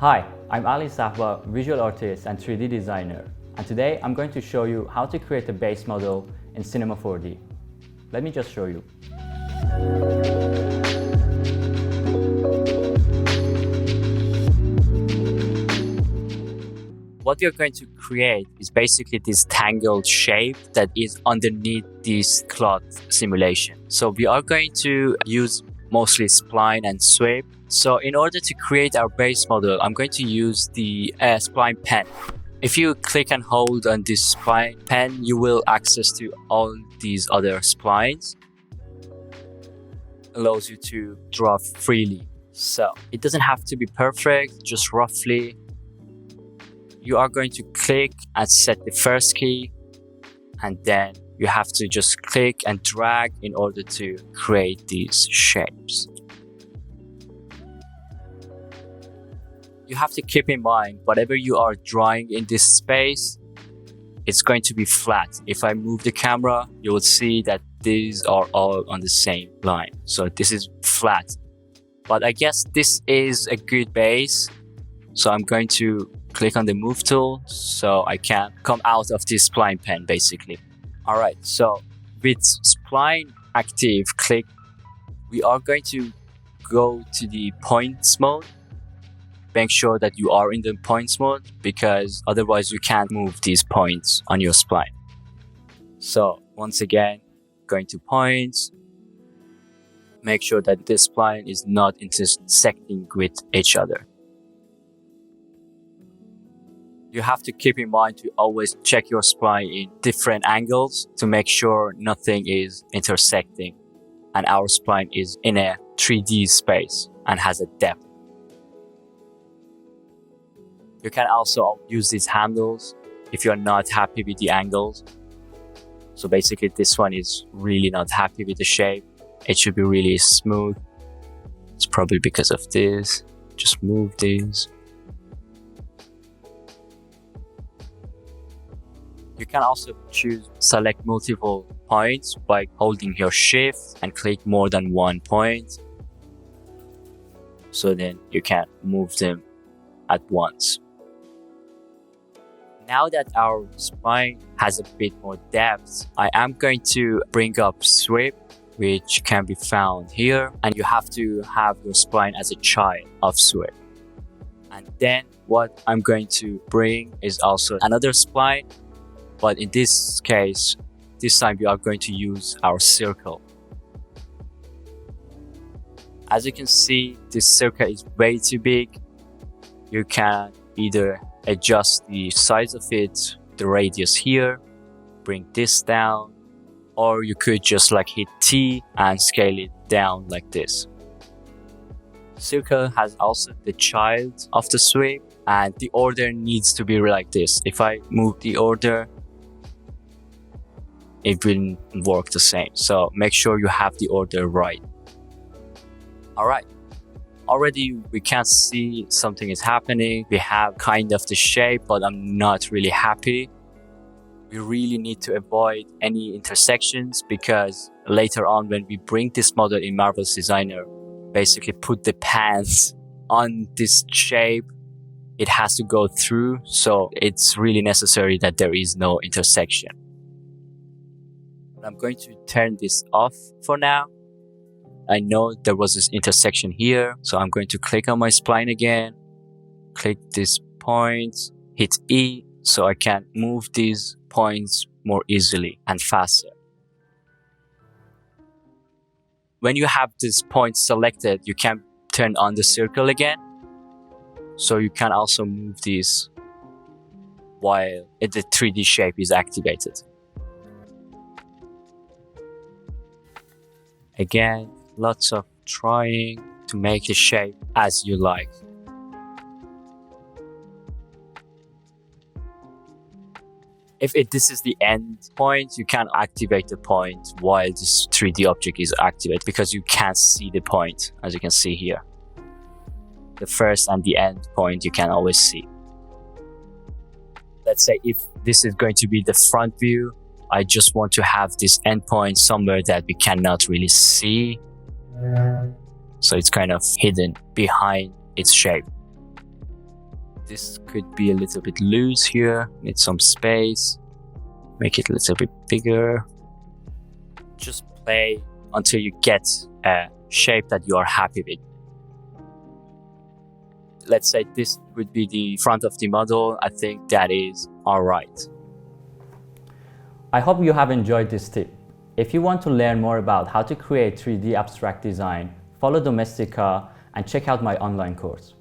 Hi, I'm Ali Sahba, visual artist and 3D designer, and today I'm going to show you how to create a base model in Cinema 4D. Let me just show you. What we are going to create is basically this tangled shape that is underneath this cloth simulation. So we are going to use mostly spline and sweep. So in order to create our base model, I'm going to use the spline pen. If you click and hold on this spline pen, you will access to all these other splines. Allows you to draw freely. So it doesn't have to be perfect, just roughly. You are going to click and set the first key, and then you have to just click and drag in order to create these shapes. You have to keep in mind, whatever you are drawing in this space, it's going to be flat. If I move the camera, you will see that these are all on the same line. So this is flat. But I guess this is a good base. So I'm going to click on the move tool so I can come out of this spline pen basically. Alright, so with spline active click, we are going to go to the points mode. Make sure that you are in the points mode because otherwise you can't move these points on your spline. So once again, going to points, make sure that this spline is not intersecting with each other. You have to keep in mind to always check your spline in different angles to make sure nothing is intersecting and our spline is in a 3D space and has a depth. You can also use these handles if you're not happy with the angles. So basically this one is really not happy with the shape. It should be really smooth. It's probably because of this. Just move these. You can also select multiple points by holding your shift and click more than one point. So then you can move them at once. Now that our spline has a bit more depth, I am going to bring up sweep, which can be found here. And you have to have your spline as a child of sweep. And then what I'm going to bring is also another spline. But in this case, this time we are going to use our circle. As you can see, this circle is way too big. You can either adjust the size of it, the radius here, bring this down, or you could just hit T and scale it down like this. Circle has also the child of the sweep, and the order needs to be like this. If I move the order, it will work the same. So make sure you have the order right. Alright. Already we can see something is happening. We have kind of the shape, but I'm not really happy. We really need to avoid any intersections because later on when we bring this model in Marvel's Designer, basically put the pans on this shape, it has to go through. So it's really necessary that there is no intersection. I'm going to turn this off for now. I know there was this intersection here, so I'm going to click on my spline again, click this point, hit E, so I can move these points more easily and faster. When you have this point selected, you can turn on the circle again, so you can also move these while the 3D shape is activated. Again, lots of trying to make the shape as you like. If this is the end point, you can activate the point while this 3D object is activated because you can't see the point, as you can see here. The first and the end point you can always see. Let's say if this is going to be the front view, I just want to have this endpoint somewhere that we cannot really see. So it's kind of hidden behind its shape. this could be a little bit loose here, need some space, make it a little bit bigger. Just play until you get a shape that you are happy with. Let's say this would be the front of the model. I think that is all right. I hope you have enjoyed this tip. If you want to learn more about how to create 3D abstract design, follow Domestika and check out my online course.